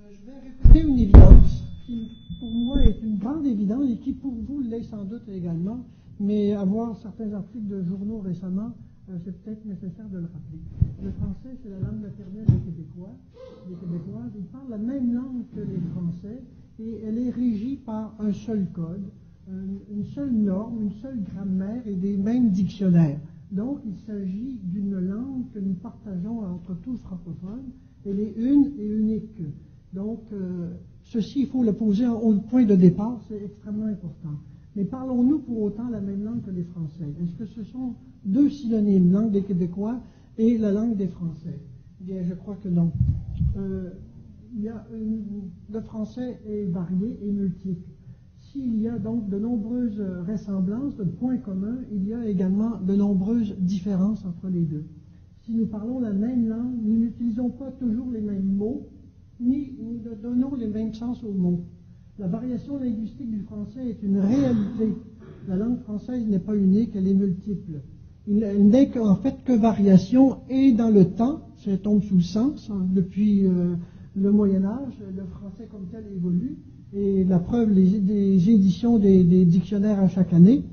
Je vais répéter une évidence qui, pour moi, est une grande évidence et qui, pour vous, l'est sans doute également, mais avoir certains articles de journaux récemment, c'est peut-être nécessaire de le rappeler. Le français, c'est la langue maternelle des Québécois. Les Québécoises, ils parlent la même langue que les Français et elle est régie par un seul code, une seule norme, une seule grammaire et des mêmes dictionnaires. Donc, il s'agit d'une langue que nous partageons entre tous francophones. Elle est une et unique. Donc, ceci, il faut le poser au point de départ, c'est extrêmement important. Mais parlons-nous pour autant la même langue que les Français? Est-ce que ce sont deux synonymes, langue des Québécois et la langue des Français? Bien, je crois que non. Le français est varié et multiple. S'il y a donc de nombreuses ressemblances, de points communs, il y a également de nombreuses différences entre les deux. Si nous parlons la même langue, nous n'utilisons pas toujours les mêmes mots, ni nous ne donnons les mêmes sens aux mots. La variation linguistique du français est une réalité. La langue française n'est pas unique, elle est multiple. Elle n'est en fait que variation et dans le temps, ça tombe sous le sens, depuis le Moyen-Âge, le français comme tel évolue, et la preuve, des éditions des dictionnaires à chaque année,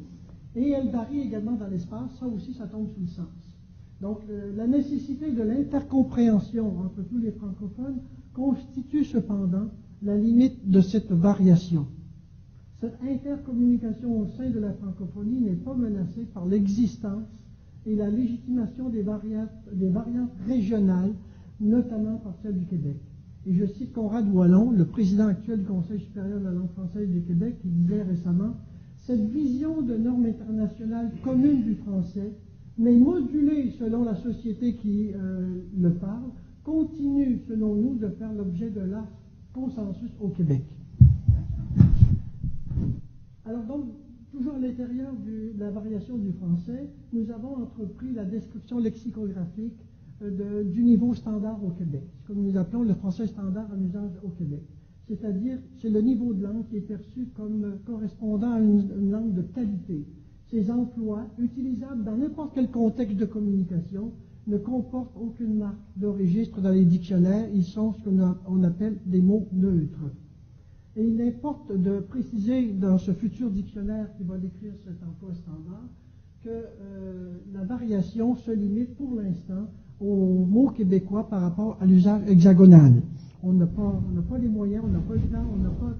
et elle varie également dans l'espace, ça aussi ça tombe sous le sens. Donc la nécessité de l'intercompréhension entre tous les francophones constitue cependant la limite de cette variation. Cette intercommunication au sein de la francophonie n'est pas menacée par l'existence et la légitimation des variantes régionales, notamment par celle du Québec. Et je cite Conrad Wallon, le président actuel du Conseil supérieur de la langue française du Québec, qui disait récemment « Cette vision de normes internationales communes du français, mais modulée selon la société qui le parle, continue, selon nous, de faire l'objet de large consensus au Québec. » Alors donc, toujours à l'intérieur de la variation du français, nous avons entrepris la description lexicographique du niveau standard au Québec, ce que nous appelons le français standard en usage au Québec. C'est-à-dire, c'est le niveau de langue qui est perçu comme correspondant à une langue de qualité. Ces emplois, utilisables dans n'importe quel contexte de communication, ne comportent aucune marque de registre dans les dictionnaires. Ils sont ce qu'on appelle des mots neutres. Et il importe de préciser dans ce futur dictionnaire qui va décrire cet emploi standard que la variation se limite pour l'instant aux mots québécois par rapport à l'usage hexagonal. On n'a pas les moyens, on n'a pas le temps, on n'a pas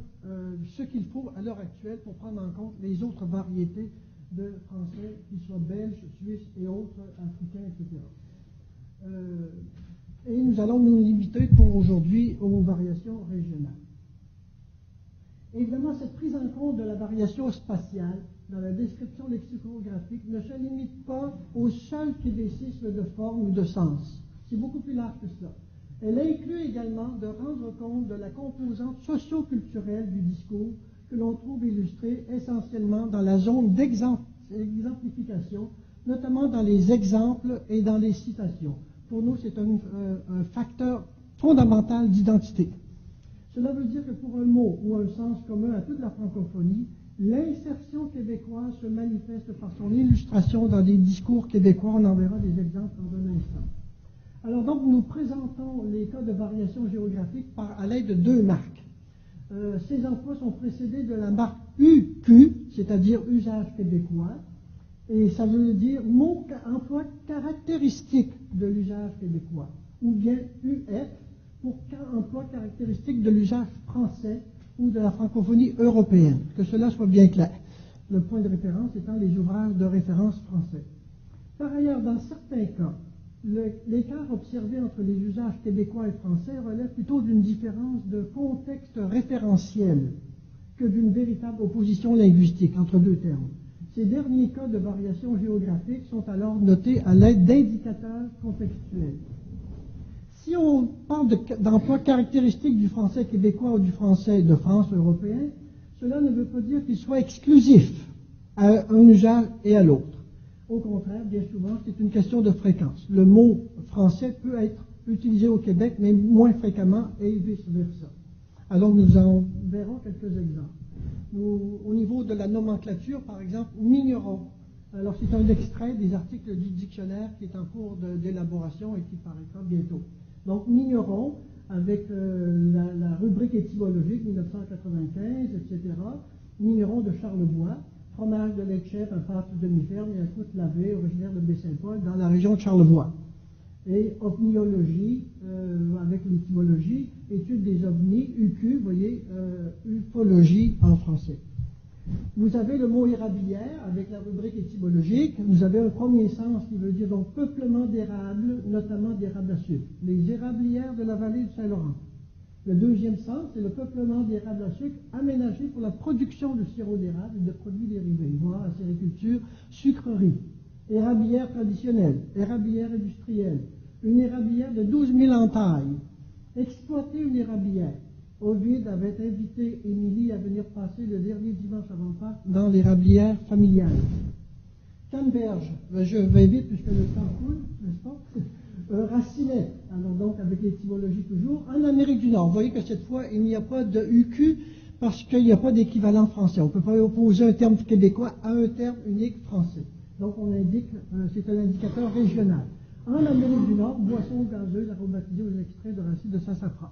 ce qu'il faut à l'heure actuelle pour prendre en compte les autres variétés de français, qu'ils soient belges, suisses et autres, africains, etc. Et nous allons nous limiter pour aujourd'hui aux variations régionales. Évidemment, cette prise en compte de la variation spatiale dans la description lexicographique ne se limite pas au seul québécisme de forme ou de sens. C'est beaucoup plus large que cela. Elle inclut également de rendre compte de la composante socio-culturelle du discours que l'on trouve illustrée essentiellement dans la zone d'exemplification, notamment dans les exemples et dans les citations. Pour nous, c'est un facteur fondamental d'identité. Cela veut dire que pour un mot ou un sens commun à toute la francophonie, l'insertion québécoise se manifeste par son illustration dans des discours québécois. On en verra des exemples dans un instant. Alors donc, nous présentons les cas de variation géographique à l'aide de deux marques. Ces emplois sont précédés de la marque UQ, c'est-à-dire usage québécois, et ça veut dire emploi caractéristique de l'usage québécois, ou bien UF, pour emploi caractéristique de l'usage français ou de la francophonie européenne, que cela soit bien clair. Le point de référence étant les ouvrages de référence français. Par ailleurs, dans certains cas, l'écart observé entre les usages québécois et français relève plutôt d'une différence de contexte référentiel que d'une véritable opposition linguistique entre deux termes. Ces derniers cas de variation géographique sont alors notés à l'aide d'indicateurs contextuels. Si on parle d'emploi caractéristique du français québécois ou du français de France européen, cela ne veut pas dire qu'il soit exclusif à un usage et à l'autre. Au contraire, bien souvent, c'est une question de fréquence. Le mot français peut être utilisé au Québec, mais moins fréquemment et vice-versa. Alors nous en verrons quelques exemples. Au niveau de la nomenclature, par exemple, migneron. Alors c'est un extrait des articles du dictionnaire qui est en cours d'élaboration et qui paraîtra bientôt. Donc migneron, avec la rubrique étymologique 1995, etc. Vigneron de Charlebois, fromage de lait de chèvre, un pâte demi-ferme et un croûte lavée originaire de Baie-Saint-Paul dans la région de Charlevoix. Et ovniologie, avec l'étymologie, étude des ovnis, UQ, vous voyez, ufologie en français. Vous avez le mot érablière avec la rubrique étymologique. Vous avez un premier sens qui veut dire donc peuplement d'érables, notamment d'érables à sucre. Les érablières de la vallée du Saint-Laurent. Le deuxième sens, c'est le peuplement d'érables à sucre aménagé pour la production de sirop d'érable et de produits dérivés, voire la sériculture, sucrerie. Érablière traditionnelle, érablière industrielle, une érablière de 12 000 en taille. Exploiter une érablière. Ovide avait invité Émilie à venir passer le dernier dimanche avant Pâques dans l'érablière familiale. Canneberge, je vais vite puisque le temps coule, n'est-ce pas? Racinet, alors donc avec l'étymologie toujours, en Amérique du Nord. Vous voyez que cette fois, il n'y a pas de UQ parce qu'il n'y a pas d'équivalent français. On ne peut pas opposer un terme québécois à un terme unique français. Donc on indique, c'est un indicateur régional. En Amérique du Nord, boisson gazeuse aromatisée aux extraits de racines de sassafras.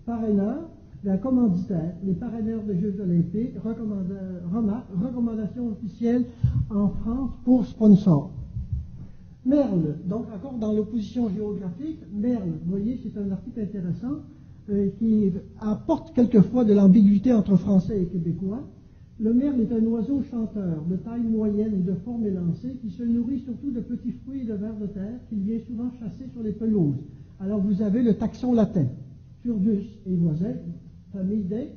Parraineur, la commanditaire, les parraineurs des Jeux olympiques, recommandation officielle en France pour sponsor. Merle, donc encore dans l'opposition géographique, Merle, vous voyez, c'est un article intéressant qui apporte quelquefois de l'ambiguïté entre français et québécois. Le merle est un oiseau chanteur de taille moyenne et de forme élancée qui se nourrit surtout de petits fruits et de vers de terre qu'il vient souvent chasser sur les pelouses. Alors vous avez le taxon latin, Turdus et voisin, famille des,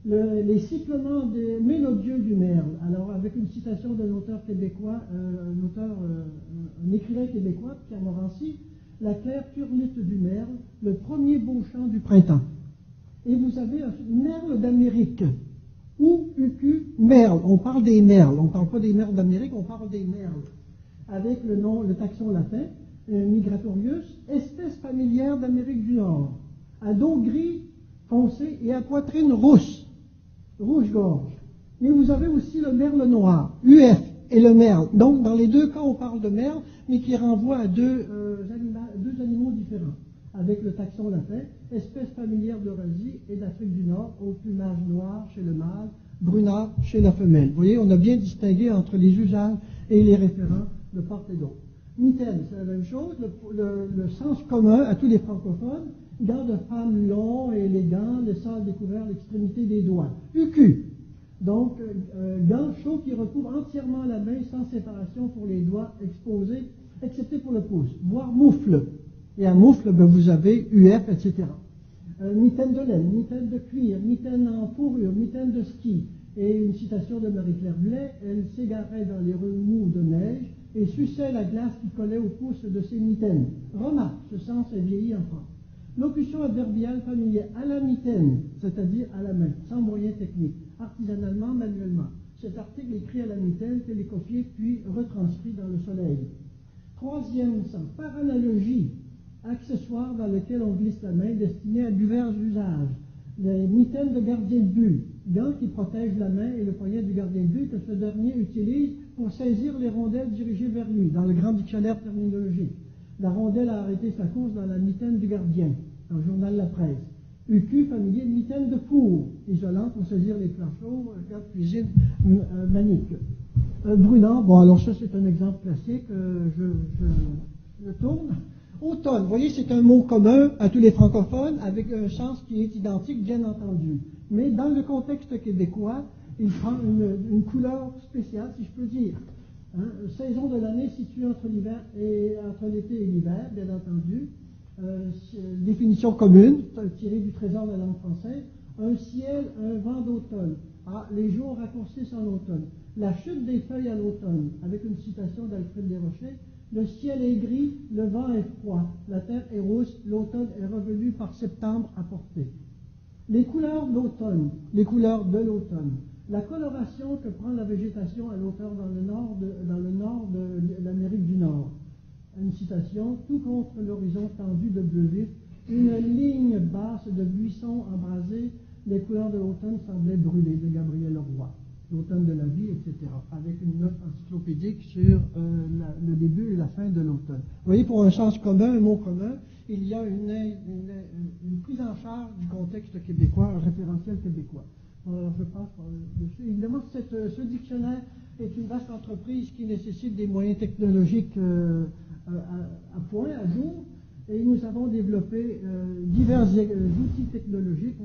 les sifflements des mélodieux du merle. Alors avec une citation d'un auteur québécois, un écrivain québécois, Pierre Morancy, la claire turnute du merle, le premier beau chant du printemps. Et vous avez un merle d'Amérique. Ou UQ, merle. On parle des merles. On ne parle pas des merles d'Amérique, on parle des merles. Avec le nom, le taxon latin, Migratorius, espèce familière d'Amérique du Nord. À dos gris foncé et à poitrine rousse, rouge-gorge. Mais vous avez aussi le merle noir, UF, et le merle. Donc, dans les deux cas, on parle de merle, mais qui renvoie à deux animaux différents. Avec le taxon latin, espèce familière d'Eurasie et d'Afrique du Nord, au plumage noir chez le mâle, brunâtre chez la femelle. Vous voyez, on a bien distingué entre les usages et les référents de part et d'autre. Mitaine, c'est la même chose, le sens commun à tous les francophones, gants de femme longs et élégants, laissant découvert l'extrémité des doigts. UQ, donc gants chauds qui recouvrent entièrement la main sans séparation pour les doigts exposés, excepté pour le pouce, voire moufle. Et à moufle, vous avez UF, etc. Mitaine de laine, mitaine de cuir, mitaine en fourrure, mitaine de ski. Et une citation de Marie-Claire Blais, elle s'égarait dans les remous de neige et suçait la glace qui collait au pouce de ses mitaines. Remarque, ce sens est vieilli en France. Locution adverbiale familière à la mitaine, c'est-à-dire à la main, sans moyens techniques, artisanalement, manuellement. Cet article écrit à la mitaine, télécopié, puis retranscrit dans le soleil. Troisième sens, par analogie, accessoire dans lequel on glisse la main, destiné à divers usages. Les mitaines de gardien de but, gants qui protègent la main et le poignet du gardien de but que ce dernier utilise pour saisir les rondelles dirigées vers lui, dans le grand dictionnaire terminologique. La rondelle a arrêté sa course dans la mitaine du gardien, dans le journal La Presse. UQ, familier, mitaine de four, isolant pour saisir les plats chauds, garde cuisine manique. Brunant, bon alors ça c'est un exemple classique, je tourne. Automne, vous voyez, c'est un mot commun à tous les francophones, avec un sens qui est identique, bien entendu. Mais dans le contexte québécois, il prend une couleur spéciale, si je peux dire. Saison de l'année située entre l'été et l'hiver, bien entendu. Définition commune, tirée du trésor de la langue française. Un ciel, un vent d'automne. Les jours raccourcissent en automne. La chute des feuilles à l'automne, avec une citation d'Alfred Desrochers. Le ciel est gris, le vent est froid, la terre est rousse, l'automne est revenu par septembre à portée. Les couleurs d'automne, les couleurs de l'automne, la coloration que prend la végétation à l'automne dans le nord de l'Amérique du Nord. Une citation, tout contre l'horizon tendu de bleu vif, une ligne basse de buissons embrasés, les couleurs de l'automne semblaient brûler, de Gabriel Leroy. L'automne de la vie, etc., avec une note encyclopédique sur le début et la fin de l'automne. Vous voyez, pour un sens commun, un mot commun, il y a une prise en en charge du contexte québécois, un référentiel québécois. Alors, je passe dessus. Évidemment, ce dictionnaire est une vaste entreprise qui nécessite des moyens technologiques à point, à jour, et nous avons développé divers outils technologiques.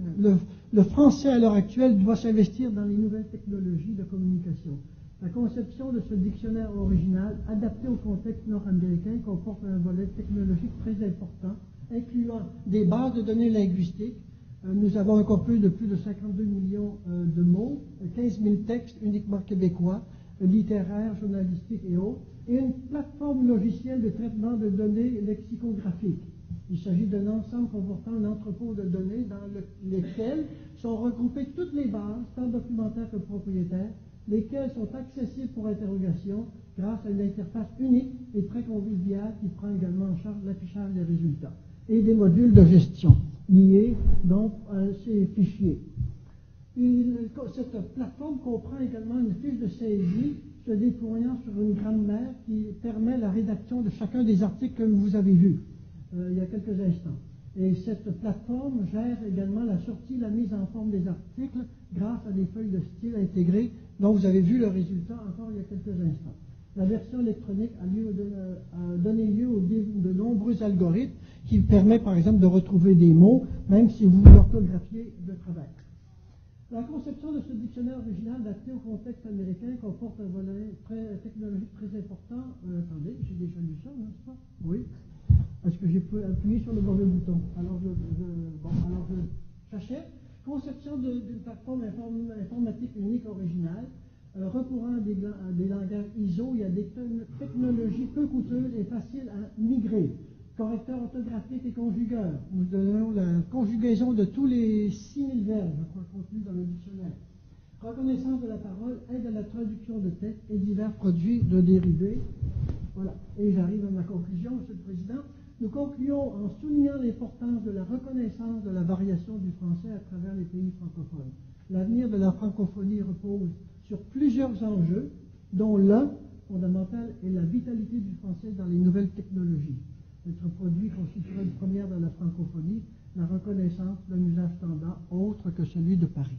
Le français, à l'heure actuelle, doit s'investir dans les nouvelles technologies de communication. La conception de ce dictionnaire original, adapté au contexte nord-américain, comporte un volet technologique très important, incluant des bases de données linguistiques. Nous avons un corpus de plus de 52 millions de mots, 15 000 textes uniquement québécois, littéraires, journalistiques et autres, et une plateforme logicielle de traitement de données lexicographiques. Il s'agit d'un ensemble comportant un entrepôt de données dans lesquels sont regroupées toutes les bases, tant documentaires que propriétaires, lesquelles sont accessibles pour interrogation grâce à une interface unique et très conviviale qui prend également en charge l'affichage des résultats, et des modules de gestion liés donc à ces fichiers. Cette plateforme comprend également une fiche de saisie se déployant sur une grammaire qui permet la rédaction de chacun des articles que vous avez vus il y a quelques instants. Et cette plateforme gère également la sortie, la mise en forme des articles grâce à des feuilles de style intégrées dont vous avez vu le résultat encore il y a quelques instants. La version électronique a donné lieu de nombreux algorithmes qui permettent par exemple de retrouver des mots même si vous l'orthographiez de travers. La conception de ce dictionnaire original adapté au contexte américain comporte un volet technologique très important. Attendez, j'ai déjà lu ça, n'est-ce pas? Oui. Parce que j'ai appuyé sur le mauvais bouton. Alors j'achète. Conception d'une plateforme informatique unique originale, recourant à des langages ISO. Il y a des technologies peu coûteuses et faciles à migrer. Correcteur orthographique et conjugueur. Nous donnons la conjugaison de tous les 6000 verbes, je crois, contenus dans le dictionnaire. Reconnaissance de la parole, aide à la traduction de textes et divers produits de dérivés. Voilà. Et j'arrive à ma conclusion, Monsieur le Président. Nous concluons en soulignant l'importance de la reconnaissance de la variation du français à travers les pays francophones. L'avenir de la francophonie repose sur plusieurs enjeux, dont l'un fondamental est la vitalité du français dans les nouvelles technologies. Notre produit constituera une première dans la francophonie, la reconnaissance d'un usage standard autre que celui de Paris.